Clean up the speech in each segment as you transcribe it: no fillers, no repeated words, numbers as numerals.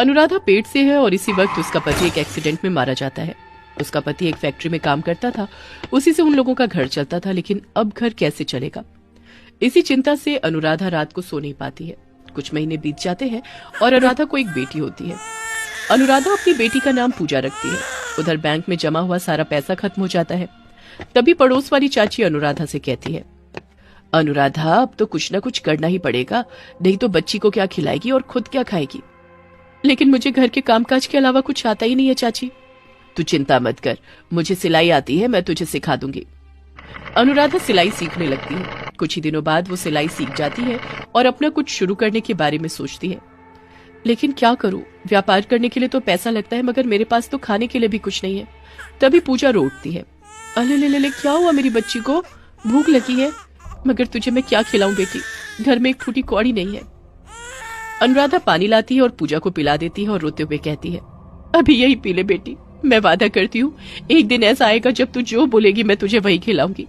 अनुराधा पेट से है और इसी वक्त उसका पति एक एक्सीडेंट में मारा जाता है। उसका पति एक फैक्ट्री में काम करता था, उसी से उन लोगों का घर चलता था, लेकिन अब घर कैसे चलेगा, इसी चिंता से अनुराधा रात को सो नहीं पाती है। कुछ महीने बीत जाते हैं और अनुराधा को एक बेटी होती है। अनुराधा अपनी बेटी का नाम पूजा रखती है। उधर बैंक में जमा हुआ सारा पैसा खत्म हो जाता है। तभी पड़ोस वाली चाची अनुराधा से कहती है, अनुराधा अब तो कुछ ना कुछ करना ही पड़ेगा, नहीं तो बच्ची को क्या खिलाएगी और खुद क्या खाएगी। लेकिन मुझे घर के कामकाज के अलावा कुछ आता ही नहीं है चाची। तू चिंता मत कर, मुझे सिलाई आती है, मैं तुझे सिखा दूंगी। अनुराधा सिलाई सीखने लगती है। कुछ ही दिनों बाद वो सिलाई सीख जाती है और अपना कुछ शुरू करने के बारे में सोचती है। लेकिन क्या करूं, व्यापार करने के लिए तो पैसा लगता है, मगर मेरे पास तो खाने के लिए भी कुछ नहीं है। तभी पूजा रो उठती है, अले ले ले ले, क्या हुआ मेरी बच्ची को, भूख लगी है, मगर तुझे मैं क्या खिलाऊं बेटी, घर में एक फूटी कौड़ी नहीं है। अनुराधा पानी लाती है और पूजा को पिला देती है और रोते हुए कहती है, अभी यही पी ले बेटी, मैं वादा करती हूँ एक दिन ऐसा आएगा जब तू जो बोलेगी मैं तुझे वही खिलाऊंगी।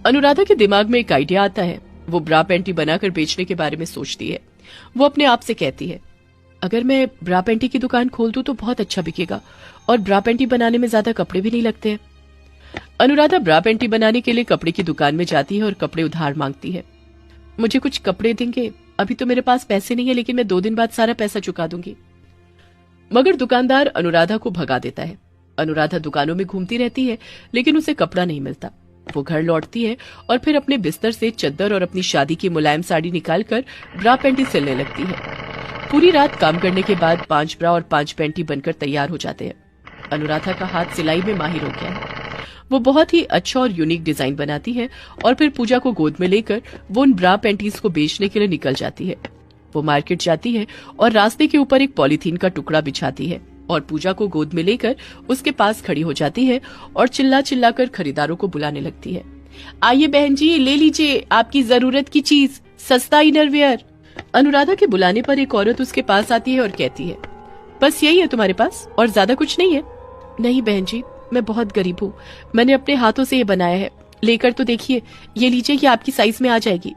अनुराधा के दिमाग में एक आइडिया आता है। वो ब्रा पैंटी बनाकर बेचने के बारे में सोचती है। वो अपने आप से कहती है, अगर मैं ब्रा पैंटी की दुकान खोल दूं तो बहुत अच्छा बिकेगा और ब्रा पैंटी बनाने में ज्यादा कपड़े भी नहीं लगते हैं। अनुराधा ब्रा पैंटी बनाने के लिए कपड़े की दुकान में जाती है और कपड़े उधार मांगती है। मुझे कुछ कपड़े देंगे, अभी तो मेरे पास पैसे नहीं है, लेकिन मैं 2 दिन बाद सारा पैसा चुका दूंगी। मगर दुकानदार अनुराधा को भगा देता है। अनुराधा दुकानों में घूमती रहती है, लेकिन उसे कपड़ा नहीं मिलता। वो घर लौटती है और फिर अपने बिस्तर से चद्दर और अपनी शादी की मुलायम साड़ी निकालकर ब्रा पैंटी सिलने लगती है। पूरी रात काम करने के बाद 5 ब्रा और 5 पैंटी बनकर तैयार हो जाते हैं। अनुराधा का हाथ सिलाई में माहिर हो गया है। वो बहुत ही अच्छा और यूनिक डिजाइन बनाती है और फिर पूजा को गोद में लेकर वो उन ब्रा पैंटीज को बेचने के लिए निकल जाती है। वो मार्केट जाती है और रास्ते के ऊपर एक पॉलीथीन का टुकड़ा बिछाती है और पूजा को गोद में लेकर उसके पास खड़ी हो जाती है और चिल्ला चिल्ला कर खरीदारों को बुलाने लगती है, आइए बहन जी, ले लीजिए आपकी जरूरत की चीज, सस्ता इनरवियर। अनुराधा के बुलाने पर एक औरत उसके पास आती है और कहती है, बस यही है तुम्हारे पास और ज्यादा कुछ नहीं है? नहीं बहन जी, मैं बहुत गरीब हूँ, मैंने अपने हाथों से ये बनाया है, लेकर तो देखिए, ये लीजिए, ये आपकी साइज में आ जाएगी।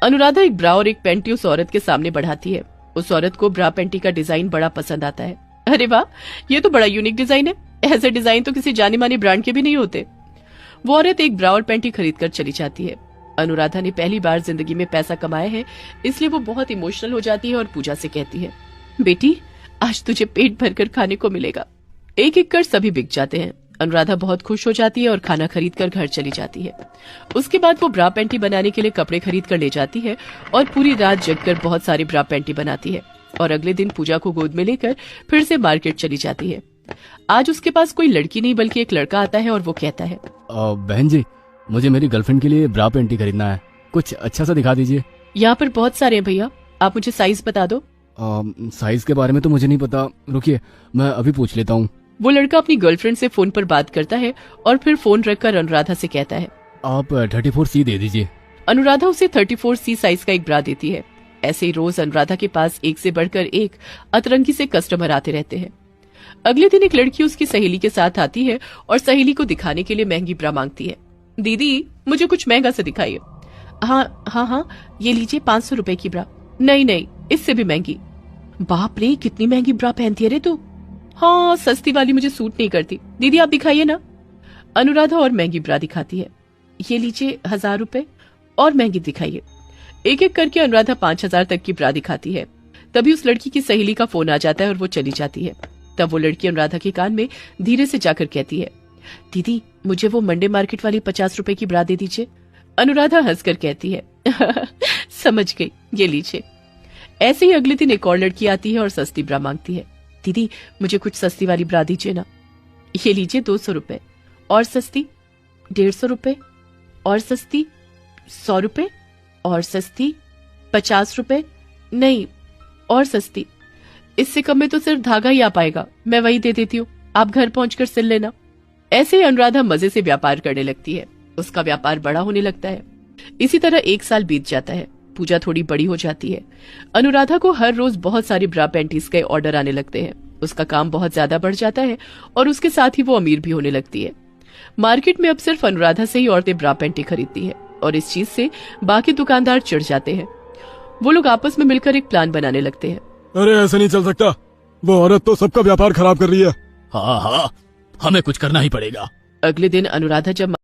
अनुराधा एक ब्रा और एक पैंटी उस औरत के सामने बढ़ाती है। उस औरत को ब्रा पैंटी का डिजाइन बड़ा पसंद आता है। अरे वाह, ये तो बड़ा यूनिक डिजाइन है, ऐसे डिजाइन तो किसी जाने माने ब्रांड के भी नहीं होते। वो औरत एक ब्रा और पैंटी खरीद कर चली जाती है। अनुराधा ने पहली बार जिंदगी में पैसा कमाया है, इसलिए वो बहुत इमोशनल हो जाती है और पूजा से कहती है, बेटी आज तुझे पेट भरकर खाने को मिलेगा। एक एक कर सभी बिक जाते हैं। अनुराधा बहुत खुश हो जाती है और खाना खरीद कर घर चली जाती है। उसके बाद वो ब्रा पैंटी बनाने के लिए कपड़े खरीद कर ले जाती है और पूरी रात जगकर बहुत सारी ब्रा पैंटी बनाती है और अगले दिन पूजा को गोद में लेकर फिर से मार्केट चली जाती है। आज उसके पास कोई लड़की नहीं बल्कि एक लड़का आता है और वो कहता है, बहन जी, मुझे मेरी गर्लफ्रेंड के लिए ब्रा पैंटी खरीदना है, कुछ अच्छा सा दिखा दीजिए। यहाँ पर बहुत सारे हैं भैया, आप मुझे साइज बता दो। साइज के बारे में तो मुझे नहीं पता, रुकिए मैं अभी पूछ लेता हूँ। वो लड़का अपनी गर्लफ्रेंड से फोन पर बात करता है और फिर फोन रखकर अनुराधा से कहता है, आप 34C दे दीजिए। अनुराधा उसे 34C साइज का एक ब्रा देती है। ऐसे ही रोज अनुराधा के पास एक से बढ़कर एक अतरंगी से कस्टमर आते रहते हैं। अगले दिन एक लड़की उसकी सहेली के साथ आती है और सहेली को दिखाने के लिए महंगी ब्रा मांगती है। दीदी मुझे कुछ महंगा से दिखाइए। हाँ, ये लीजिए 500 रुपए की ब्रा। नहीं, इससे भी महंगी। बाप रे, कितनी महंगी ब्रा पहनती है रे तू। हाँ, सस्ती वाली मुझे सूट नहीं करती, दीदी आप दिखाइए ना। अनुराधा और महंगी ब्रा दिखाती है। ये लीजिए 1000 रुपए और महंगी दिखाइए। एक एक करके अनुराधा 5000 तक की ब्रा दिखाती है। तभी उस लड़की की सहेली का फोन आ जाता है और वो चली जाती है। तब वो लड़की अनुराधा के कान में धीरे से जाकर कहती है, दीदी मुझे वो मंडे मार्केट वाली 50 रुपए की ब्रा दे दीजिए। अनुराधा हंसकर कहती है, समझ गई, ये लीजिए। ऐसे ही अगले दिन एक और लड़की आती है और सस्ती ब्रा मांगती है। दीदी मुझे कुछ सस्ती वाली ब्रा दीजिए ना। ये लीजिए 200 रुपए और सस्ती 150 रुपए और सस्ती 100 रुपए और सस्ती 50 रुपए, नहीं और सस्ती। इससे कम में तो सिर्फ धागा ही आ पाएगा, मैं वही दे देती हूँ, आप घर पहुंचकर सिल लेना। ऐसे ही अनुराधा मजे से व्यापार करने लगती है। उसका व्यापार बड़ा होने लगता है। इसी तरह 1 साल बीत जाता है। पूजा थोड़ी बड़ी हो जाती है। अनुराधा को हर रोज बहुत सारी ब्रा पैंटीज के ऑर्डर आने लगते हैं। उसका काम बहुत ज्यादा बढ़ जाता है और उसके साथ ही वो अमीर भी होने लगती है। मार्केट में अब सिर्फ अनुराधा से ही औरतें ब्रा पैंटी खरीदती है और इस चीज से बाकी दुकानदार चिढ़ जाते हैं। वो लोग आपस में मिलकर एक प्लान बनाने लगते हैं। अरे ऐसा नहीं चल सकता, वो औरत तो सबका व्यापार खराब कर रही है। हाँ हाँ, हमें कुछ करना ही पड़ेगा। अगले दिन अनुराधा जब